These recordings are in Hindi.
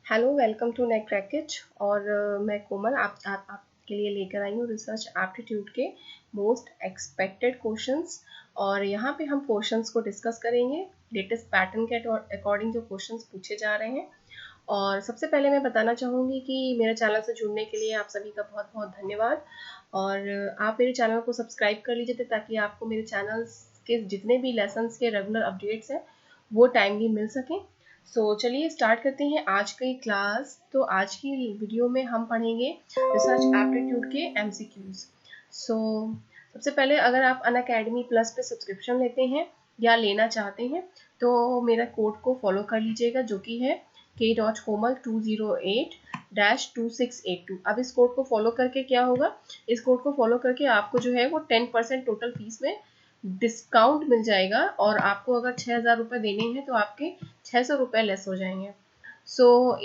हेलो, वेलकम टू नेक क्रैकेज। और मैं कोमल आपके लिए लेकर आई हूँ रिसर्च एप्टीट्यूड के मोस्ट एक्सपेक्टेड क्वेश्चंस। और यहाँ पे हम क्वेश्चंस को डिस्कस करेंगे लेटेस्ट पैटर्न के अकॉर्डिंग जो क्वेश्चंस पूछे जा रहे हैं। और सबसे पहले मैं बताना चाहूँगी कि मेरे चैनल से जुड़ने के लिए आप सभी का बहुत बहुत धन्यवाद। और आप मेरे चैनल को सब्सक्राइब कर लीजिए ताकि आपको मेरे चैनल के जितने भी लेसन्स के रेगुलर अपडेट्स हैं वो टाइमली मिल सकें। चलिए स्टार्ट करते हैं आज की क्लास। तो आज की वीडियो में हम पढ़ेंगे रिसर्च एप्टीट्यूड के MCQs। सबसे पहले अगर आप अनअकैडमी प्लस पे सब्सक्रिप्शन लेते हैं या लेना चाहते हैं तो मेरा कोड को फॉलो कर लीजिएगा जो कि है k.komal208-2682। अब इस कोड को फॉलो करके क्या होगा, इस कोड को फॉलो करके आपको जो है वो 10% टोटल फीस में डिस्काउंट मिल जाएगा। और आपको अगर 6,000 रुपये देने हैं तो आपके 600 रुपये लेस हो जाएंगे।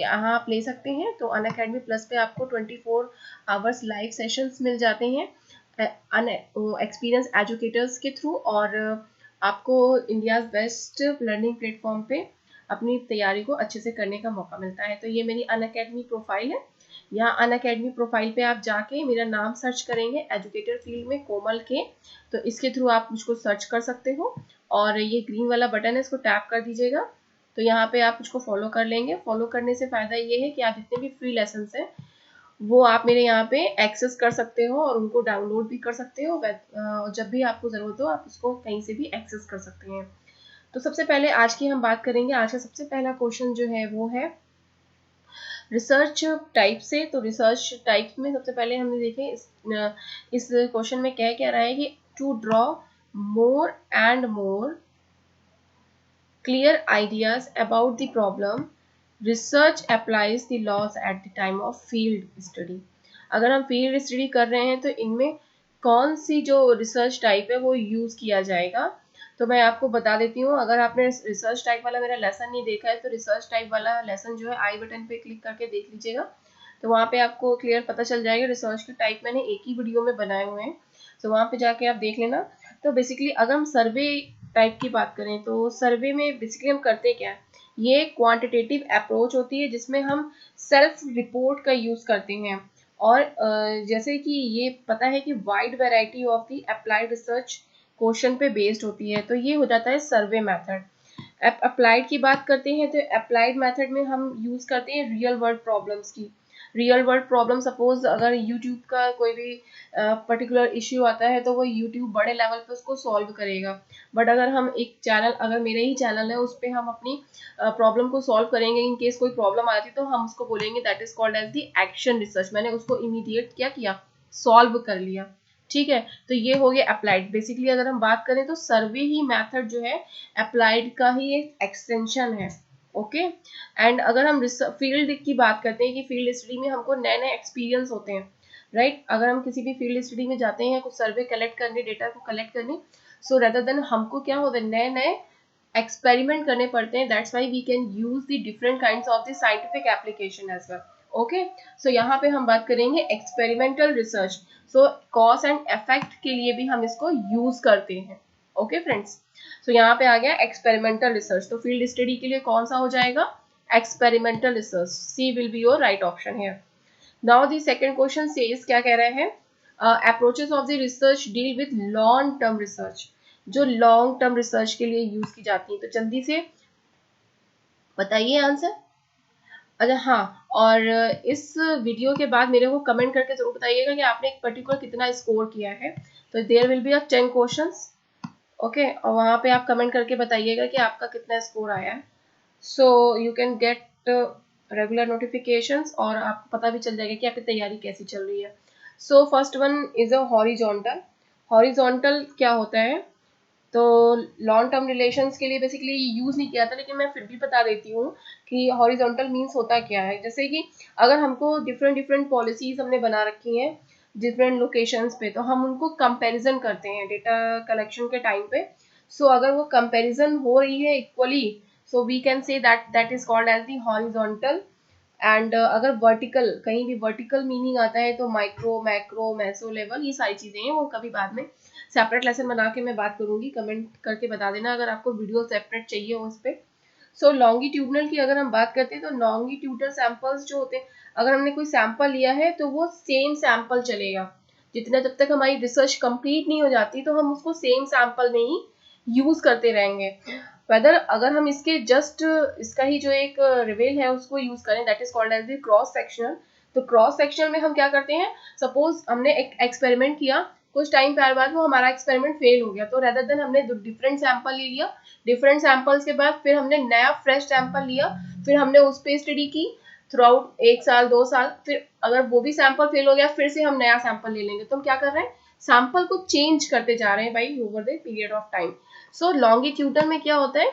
यहाँ आप ले सकते हैं। तो अनअकैडमी प्लस पे आपको 24 आवर्स लाइव सेशंस मिल जाते हैं एक्सपीरियंस एजुकेटर्स के थ्रू। और आपको इंडियाज़ बेस्ट लर्निंग प्लेटफॉर्म पे अपनी तैयारी को अच्छे से करने का मौका मिलता है। तो ये मेरी अनअकैडमी प्रोफाइल है। यहाँ अनअकैडमी प्रोफाइल पे आप जाके मेरा नाम सर्च करेंगे एजुकेटर फील्ड में कोमल के, तो इसके थ्रू आप मुझको सर्च कर सकते हो। और ये ग्रीन वाला बटन है, इसको टैप कर दीजिएगा तो यहाँ पे आप मुझको फॉलो कर लेंगे। फॉलो करने से फ़ायदा ये है कि आप जितने भी फ्री लेसन्स हैं वो आप मेरे यहाँ पे एक्सेस कर सकते हो और उनको डाउनलोड भी कर सकते हो। जब भी आपको ज़रूरत हो आप उसको कहीं से भी एक्सेस कर सकते हैं। तो सबसे पहले आज की हम बात करेंगे। आज का सबसे पहला क्वेश्चन जो है वो है रिसर्च टाइप से। तो रिसर्च टाइप में सबसे पहले हमने देखे इस क्वेश्चन में क्या कह रहा है कि to draw more and more clear ideas about the problem, research applies the laws at the time of field study। अगर हम फील्ड स्टडी कर रहे हैं तो इनमें कौन सी जो रिसर्च टाइप है वो यूज़ किया जाएगा। तो मैं आपको बता देती हूँ, अगर आपने रिसर्च टाइप वाला मेरा लेसन नहीं देखा है तो रिसर्च टाइप वाला लेसन जो है आई बटन पे क्लिक करके देख लीजिएगा। तो वहाँ पे आपको क्लियर पता चल जाएगा। रिसर्च के टाइप मैंने एक ही वीडियो में बनाए हुए हैं, तो वहाँ पे जाके आप देख लेना। तो बेसिकली अगर हम सर्वे टाइप की बात करें तो सर्वे में बेसिकली हम करते क्या है, ये क्वांटिटेटिव अप्रोच होती है जिसमें हम सेल्फ रिपोर्ट का यूज़ करते हैं। और जैसे कि ये पता है कि wide variety of the applied research question पे बेस्ड होती है, तो ये हो जाता है सर्वे मेथड। अप्लाइड की बात करते हैं तो अप्लाइड मेथड में हम यूज़ करते हैं रियल वर्ल्ड प्रॉब्लम्स की। रियल वर्ल्ड प्रॉब्लम सपोज अगर यूट्यूब का कोई भी पर्टिकुलर इश्यू आता है तो वो यूट्यूब बड़े लेवल पे उसको सॉल्व करेगा। बट अगर हम एक चैनल, अगर मेरा ही चैनल है उस पर हम अपनी प्रॉब्लम को सॉल्व करेंगे, इन केस कोई प्रॉब्लम आती तो हम उसको बोलेंगे that is called as the action research. मैंने उसको इमीडिएट क्या किया, सॉल्व कर लिया। ठीक है, तो ये हो गया अप्लाइड। बेसिकली अगर हम बात करें तो सर्वे ही मेथड जो है अप्लाइड का ही एक एक्सटेंशन है। ओके एंड अगर हम फील्ड की बात करते हैं कि फील्ड स्टडी में हमको नए नए एक्सपीरियंस होते हैं, राइट। अगर हम किसी भी फील्ड स्टडी में जाते हैं कुछ सर्वे कलेक्ट करने, डेटा को कलेक्ट करने, सो रेदर देन हमको क्या होता है, नए नए एक्सपेरिमेंट करने पड़ते हैं। That's why we can use the different kinds of the scientific application as well. Okay, so यहाँ पे हम बात करेंगे experimental research. So cause and effect के लिए भी हम इसको यूज करते हैं। ओके फ्रेंड्स, तो यहाँ पे आ गया एक्सपेरिमेंटल रिसर्च। तो फील्ड स्टडी के लिए कौन सा हो जाएगा, experimental research. C will be your right option here. Now the second question says, क्या कह रहे हैं, approaches of the research deal with long term research, जो लॉन्ग टर्म रिसर्च के लिए यूज की जाती है। तो जल्दी से बताइए आंसर। अच्छा हाँ, और इस वीडियो के बाद मेरे को कमेंट करके जरूर बताइएगा कि आपने एक पर्टिकुलर कितना स्कोर किया है। तो there will be a 10 questions. Okay, और वहाँ पे आप कमेंट करके बताइएगा कि आपका कितना स्कोर आया है। So you can get regular notifications और आपको पता भी चल जाएगा कि आपकी तैयारी कैसी चल रही है। सो first one is a horizontal. Horizontal क्या होता है, तो लॉन्ग टर्म रिलेशंस के लिए बेसिकली यूज़ नहीं किया था, लेकिन मैं फिर भी बता देती हूँ कि हॉरिजॉन्टल मीन्स होता क्या है। जैसे कि अगर हमको डिफरेंट डिफरेंट पॉलिसीज हमने बना रखी हैं डिफरेंट लोकेशंस पे, तो हम उनको कंपैरिजन करते हैं डेटा कलेक्शन के टाइम पे। सो अगर वो कंपैरिजन हो रही है equally, so we can say that is called as the horizontal. And अगर वर्टिकल, कहीं भी वर्टिकल मीनिंग आता है तो माइक्रो, मैक्रो, मेसो लेवल, ये सारी चीज़ें हैं, वो कभी बाद में सेपरेट लेसन बना के मैं बात करूंगी। कमेंट करके बता देना अगर आपको वीडियो सेपरेट चाहिए हो उस पर। सो लॉन्गिट्यूडनल की अगर हम बात करते हैं तो लॉन्गिट्यूडनल सैंपल्स जो होते हैं, अगर हमने कोई सैंपल लिया है तो वो सेम सैंपल चलेगा जितना, जब तक हमारी रिसर्च कंप्लीट नहीं हो जाती तो हम उसको सेम सैंपल में ही यूज करते रहेंगे। वेदर अगर हम इसके जस्ट इसका ही जो एक रिवेल है उसको यूज करें, that is called as the cross sectional. तो क्रॉस सेक्शनल में हम क्या करते हैं, सपोज हमने एक एक्सपेरिमेंट किया, कुछ टाइम बाद वो हमारा एक्सपेरिमेंट फेल हो गया, तो रेदर देन हमने डिफरेंट सैंपल ले लिया, डिफरेंट सैंपल्स के बाद फिर हमने नया फ्रेश सैंपल लिया, फिर हमने उस पर स्टडी की थ्रू आउट 1 साल 2 साल, फिर अगर वो भी सैंपल फेल हो गया फिर से हम नया सैंपल ले लेंगे। तो हम क्या कर रहे हैं, सैंपल को चेंज करते जा रहे हैं by over the period of time. So longitudinal में क्या होता है,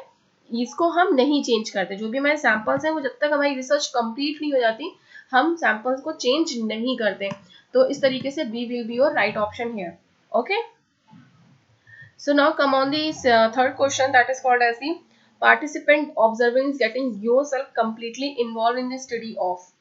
इसको हम नहीं चेंज करते, जो भी हमारे सैंपल्स हैं वो जब तक हमारी रिसर्च कंप्लीट नहीं हो जाती हम सैंपल्स को चेंज नहीं करते। तो इस तरीके से B will be your right option here. Okay, so now come on the third question, that is called as the participant observing getting yourself completely involved in the study of।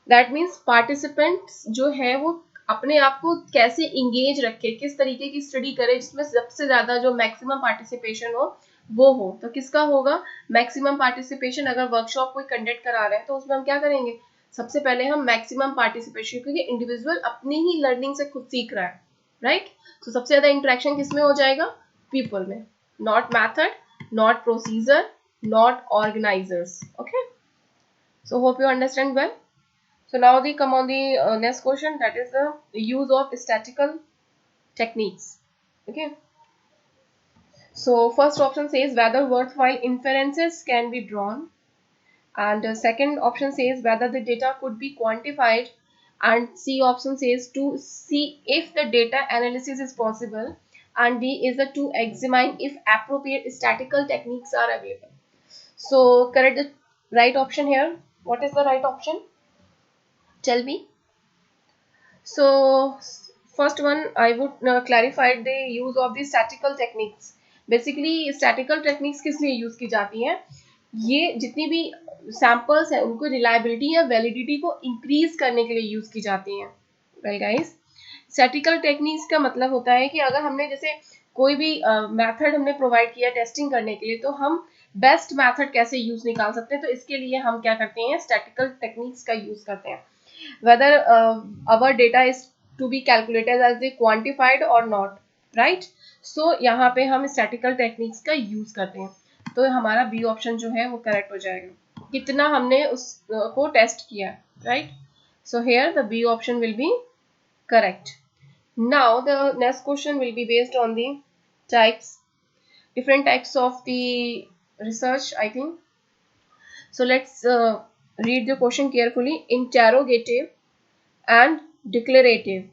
That means participants जो है वो अपने आप को कैसे इंगेज रखे, किस तरीके की स्टडी करे जिसमें सबसे ज्यादा जो मैक्सिमम पार्टिसिपेशन हो वो हो। तो किसका होगा मैक्सिमम पार्टिसिपेशन, अगर वर्कशॉप कोई कंडक्ट करा रहे हैं तो उसमें हम क्या करेंगे, सबसे पहले हम मैक्सिमम पार्टिसिपेशन, क्योंकि इंडिविजुअल अपनी ही लर्निंग से खुद सीख रहा है, राइट। तो सबसे ज्यादा इंटरेक्शन किसमें हो जाएगा, पीपल में, not method, not procedure, not organisers. Okay, so hope you understand well. So now we come on the next question, that is the use of statistical techniques. Okay. So first option says whether worthwhile inferences can be drawn, and second option says whether the data could be quantified, and C option says to see if the data analysis is possible, and D is the to examine if appropriate statistical techniques are available. So correct the right option here. What is the right option? Tell me. So first one I would clarify the use of the statistical techniques. Basically statistical techniques किस लिए यूज की जाती हैं, ये जितनी भी सैंपल्स हैं उनको रिलायबिलिटी या वैलिडिटी को इंक्रीज करने के लिए यूज की जाती हैं। वेल गाइस, स्टैटिस्टिकल टेक्निक्स का मतलब होता है कि अगर हमने जैसे कोई भी मेथड हमने प्रोवाइड किया टेस्टिंग करने के लिए, तो हम बेस्ट मेथड कैसे यूज निकाल सकते हैं, तो इसके लिए हम क्या करते हैं, स्टैटिस्टिकल टेक्निक्स का यूज करते हैं। whether our data is to be calculated as the quantified or not, right। so यहाँ पे हम statistical techniques का यूज करते हैं, तो हमारा बी ऑप्शन जो है वो करेक्ट हो जाएगा, कितना हमने उस को टेस्ट किया, right. so here the B option will be correct। now the next question will be based on the types, different types of the research, I think। so let's read the question carefully। interrogative and declarative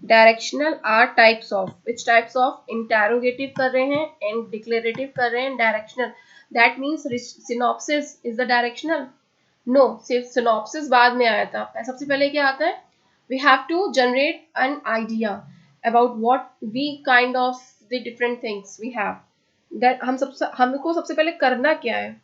directional are types of, which types of, interrogative कर रहे हैं and declarative कर रहे हैं directional, that means synopsis is the directional, no, सिर्फ synopsis बाद में आया था, सबसे पहले क्या आता है, we have to generate an idea about what we kind of the different things we have, that हमको सबसे पहले करना क्या है,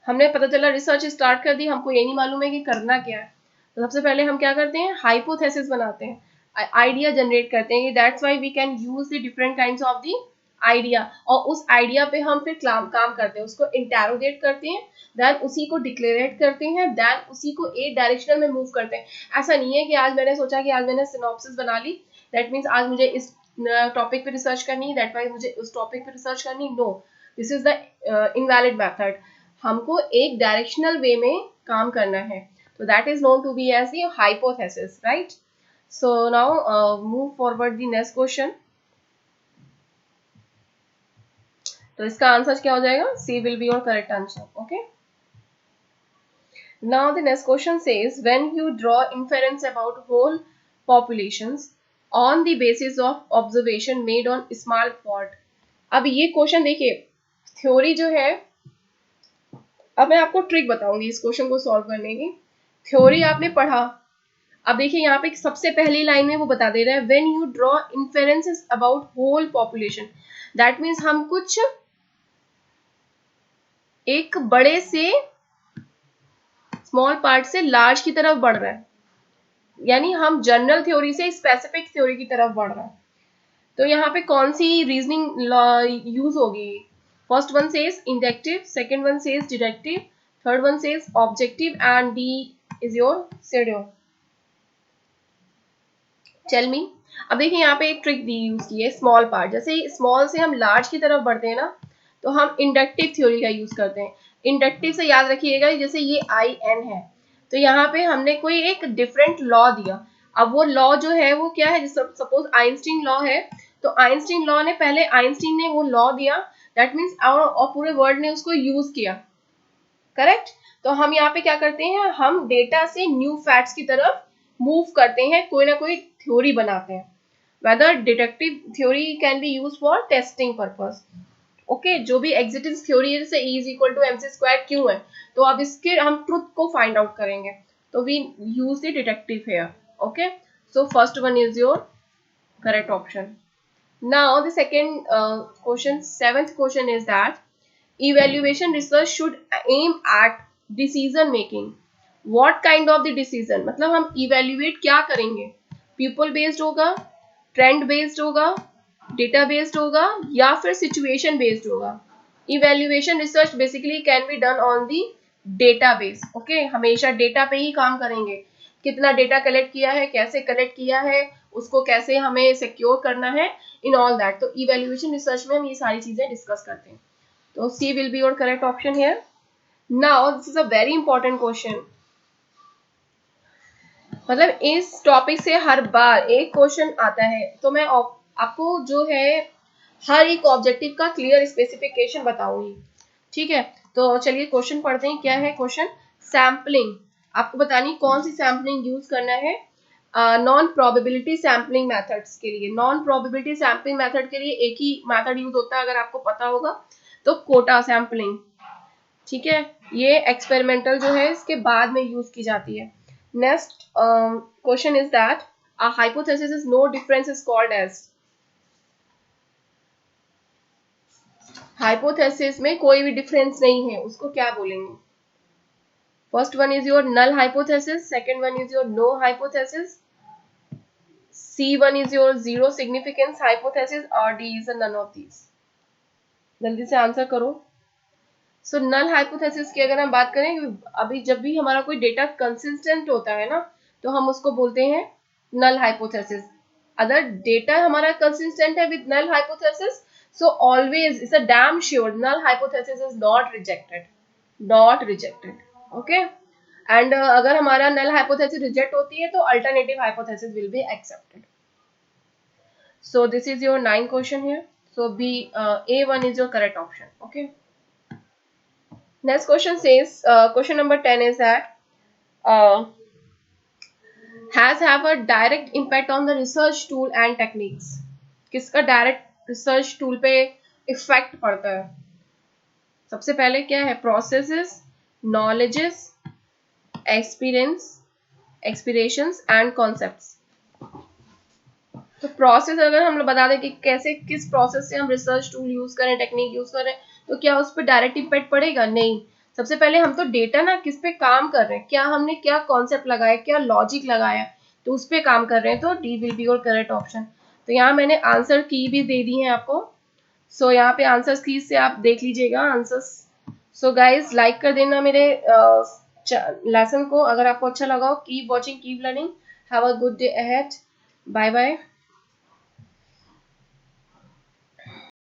हमने पता चला रिसर्च स्टार्ट कर दी, हमको ये नहीं मालूम है कि करना क्या है, तो सबसे पहले हम क्या करते हैं, हाइपोथेसिस बनाते हैं, आइडिया जनरेट करते हैं, that's why we can use the different kinds of the idea, और उस आइडिया पे हम फिर काम करते हैं, उसको इंटेरोगेट करते हैं, देन उसी को डिक्लेरेट करते हैं, देन उसी को एक डायरेक्शन में मूव करते हैं। ऐसा नहीं है कि आज मैंने सोचा कि आज मैंने सिनॉप्सिस बना ली, दैट मीन्स आज मुझे इस टॉपिक पे रिसर्च करनी है, दैट वाइज मुझे उस टॉपिक पे रिसर्च करनी, no, this is the invalid method. हमको एक डायरेक्शनल वे में काम करना है, तो that is known to be as the hypothesis, right. So now move forward the next question. तो इसका आंसर क्या हो जाएगा, C will be your correct answer. Okay, now the next question says when you draw inference about whole populations on the basis of observation made on small pot. अब ये क्वेश्चन देखिए, थ्योरी जो है, अब मैं आपको ट्रिक बताऊंगी इस क्वेश्चन को सॉल्व करने की। थ्योरी आपने पढ़ा, अब देखिए यहाँ पे सबसे पहली लाइन में वो बता दे रहा है when you draw inferences about whole population, that means हम कुछ एक बड़े से स्मॉल पार्ट से लार्ज की तरफ बढ़ रहे हैं, यानी हम जनरल थ्योरी से स्पेसिफिक थ्योरी की तरफ बढ़ रहे हैं। तो यहाँ पे कौन सी रीजनिंग यूज होगी, First one says inductive, second one says deductive, third one says objective, and D is your pseudo. Tell me. अब देखिए यहाँ पे एक ट्रिक दी यूज की है, स्मॉल पार्ट। जैसे स्मॉल से हम लार्ज की तरफ बढ़ते हैं ना, तो हम इंडक्टिव थ्योरी का यूज करते हैं। इंडक्टिव से याद रखिएगा, जैसे ये आई एन है, तो यहाँ पे हमने कोई एक डिफरेंट लॉ दिया। अब वो लॉ जो है वो क्या है, सपोज आइंस्टीन लॉ है, तो आइंस्टीन लॉ ने पहले आइंस्टीन ने वो लॉ दिया, दैट मीन्स और पूरे वर्ल्ड ने उसको यूज किया, करेक्ट। तो हम यहाँ पे क्या करते हैं, हम डेटा से न्यू फैक्ट्स की तरफ मूव करते हैं, कोई ना कोई थ्योरी बनाते हैं। Whether deductive theory can be use for testing purpose, okay. जो भी एग्जिस्टेंस थ्योरी है, जैसे E is equal to MC square क्यों है, तो अब इसके हम ट्रुथ को फाइंड आउट करेंगे, तो we use the deductive here, okay. So first one is your correct option. Now the second question, seventh question is that evaluation research should aim at decision making. What kind of the decision, मतलब हम evaluate क्या करेंगे, people based होगा, trend based होगा, data based होगा, या फिर situation based होगा। evaluation research basically can be done on the database, okay। हमेशा डेटा पे ही काम करेंगे, कितना डेटा कलेक्ट किया है, कैसे कलेक्ट किया है, उसको कैसे हमें सिक्योर करना है, इन ऑल दैट। तो evaluation research में हम ये सारी चीजें डिस्कस करते हैं। So C will be your correct option here. Now this is a very important question. मतलब इस टॉपिक से हर बार एक क्वेश्चन आता है, तो मैं आपको जो है हर एक ऑब्जेक्टिव का क्लियर स्पेसिफिकेशन बताऊंगी, ठीक है। तो चलिए क्वेश्चन पढ़ते हैं। क्या है क्वेश्चन, सैम्पलिंग, आपको बतानी कौन सी सैम्पलिंग यूज करना है। नॉन प्रोबेबिलिटी सैम्पलिंग मेथड्स के लिए, नॉन प्रोबेबिलिटी सैम्पलिंग मेथड के लिए एक ही मेथड यूज होता है, अगर आपको पता होगा तो, कोटा सैम्पलिंग, ठीक है। ये एक्सपेरिमेंटल जो है इसके बाद में यूज की जाती है। Next question is that a hypothesis is no difference is called as, hypothesis में कोई भी डिफरेंस नहीं है, उसको क्या बोलेंगे। First one is your null hypothesis, second one is your no hypothesis, C1 is your zero significance hypothesis, और D is a none of these। जल्दी से आंसर करो। सो नल हाइपोथेसिस की अगर हम बात करें, अभी जब भी हमारा कोई डेटा कंसिस्टेंट होता है ना, तो हम उसको बोलते हैं नल हाइपोथेसिस। अगर डेटा हमारा कंसिस्टेंट है with null hypothesis, so always it's a damn sure null hypothesis is not rejected, not rejected, okay. And अगर हमारा नल हाइपोथेसिस रिजेक्ट होती है, तो alternative hypothesis will be accepted. So this is your 9 question here. So B A1 is your correct option, okay। Next question says, question number 10 is that has have a direct impact on the research tool and techniques। किसका डायरेक्ट रिसर्च टूल पे इफेक्ट पड़ता है। सबसे पहले क्या है, processes, knowledges, experience, expirations and concepts. तो प्रोसेस अगर हम लोग बता दें कि कैसे, किस प्रोसेस से हम रिसर्च टूल यूज करें, टेक्निक यूज करें, तो क्या उस पर डायरेक्ट इम्पैक्ट पड़ेगा, नहीं। सबसे पहले हम तो डेटा ना किस पे काम कर रहे हैं, क्या हमने क्या कॉन्सेप्ट लगाया, क्या लॉजिक लगाया, तो उस पे काम कर रहे हैं, तो D will be your correct option. तो यहाँ मैंने आंसर की भी दे दी है आपको। सो यहाँ पे आंसर की से आप देख लीजिएगा आंसर्स। सो गाइज लाइक कर देना मेरे लेसन को अगर आपको अच्छा लगा हो। Keep watching, keep learning, have a good day ahead, bye bye.